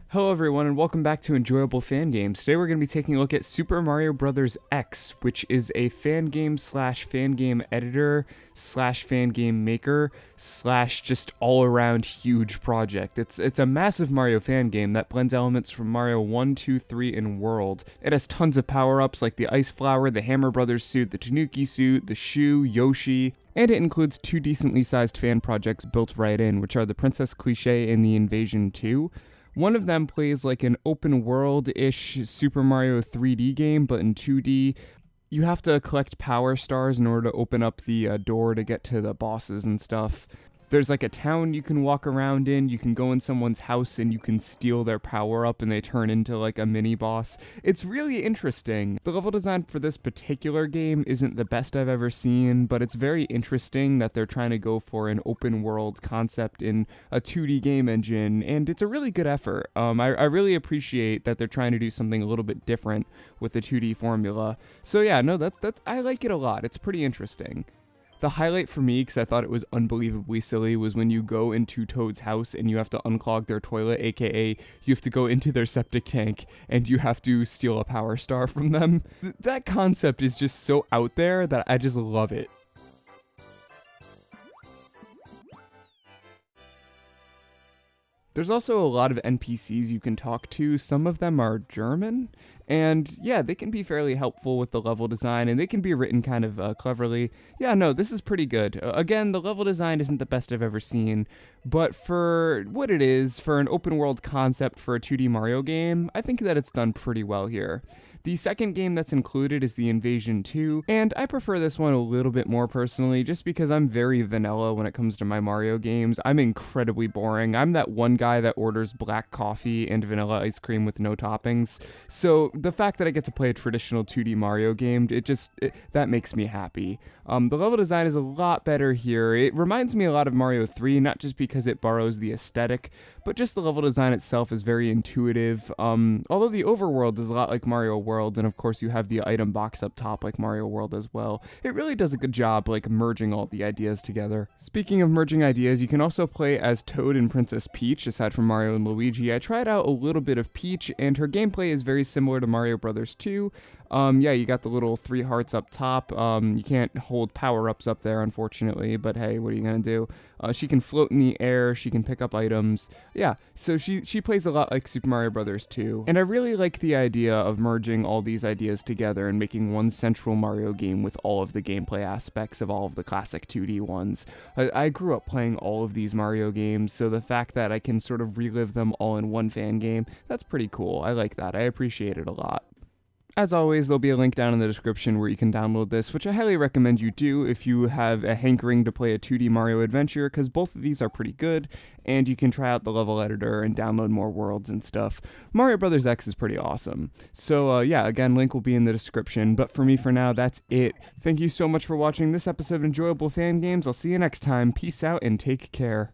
Hello everyone and welcome back to Enjoyable Fan Games. Today we're going to be taking a look at Super Mario Bros. X, which is a fan game slash fan game editor slash fan game maker slash just all around huge project. It's a massive Mario fan game that blends elements from Mario 1, 2, 3, and World. It has tons of power-ups like the Ice Flower, the Hammer Brothers suit, the Tanuki suit, the shoe, Yoshi, and it includes two decently sized fan projects built right in, which are the Princess Cliché and the Invasion 2. One of them plays like an open world-ish Super Mario 3D game, but in 2D. You have to collect power stars in order to open up the door to get to the bosses and stuff. There's like a town you can walk around in, you can go in someone's house and you can steal their power up and they turn into like a mini boss. It's really interesting. The level design for this particular game isn't the best I've ever seen, but it's very interesting that they're trying to go for an open world concept in a 2D game engine, and it's a really good effort. I really appreciate that they're trying to do something a little bit different with the 2D formula. So yeah, no, that's I like it a lot. It's pretty interesting. The highlight for me, because I thought it was unbelievably silly, was when you go into Toad's house and you have to unclog their toilet, aka you have to go into their septic tank and you have to steal a power star from them. That concept is just so out there that I just love it. There's also a lot of NPCs you can talk to. Some of them are German, and yeah, they can be fairly helpful with the level design, and they can be written kind of cleverly. Yeah, no, this is pretty good. Again, the level design isn't the best I've ever seen, but for what it is, for an open world concept for a 2D Mario game, I think that it's done pretty well here. The second game that's included is the Invasion 2, and I prefer this one a little bit more personally, just because I'm very vanilla when it comes to my Mario games. I'm incredibly boring. I'm that one guy that orders black coffee and vanilla ice cream with no toppings. So the fact that I get to play a traditional 2D Mario game, that makes me happy. The level design is a lot better here. It reminds me a lot of Mario 3, not just because it borrows the aesthetic, but just the level design itself is very intuitive. Although the overworld is a lot like Mario World, and of course you have the item box up top like Mario World as well. It really does a good job like merging all the ideas together. Speaking of merging ideas, you can also play as Toad and Princess Peach, aside from Mario and Luigi. I tried out a little bit of Peach, and her gameplay is very similar to Mario Bros. 2. Yeah, you got the little 3 hearts up top. You can't hold power-ups up there, unfortunately, but hey, what are you gonna do? She can float in the air, she can pick up items. Yeah, so she plays a lot like Super Mario Bros. 2. And I really like the idea of merging all these ideas together and making one central Mario game with all of the gameplay aspects of all of the classic 2D ones. I grew up playing all of these Mario games, so the fact that I can sort of relive them all in one fan game, that's pretty cool. I like that. I appreciate it a lot. As always, there'll be a link down in the description where you can download this, which I highly recommend you do if you have a hankering to play a 2D Mario adventure, because both of these are pretty good, and you can try out the level editor and download more worlds and stuff. Mario Bros. X is pretty awesome. So yeah, again, link will be in the description, but for me for now, that's it. Thank you so much for watching this episode of Enjoyable Fan Games. I'll see you next time. Peace out and take care.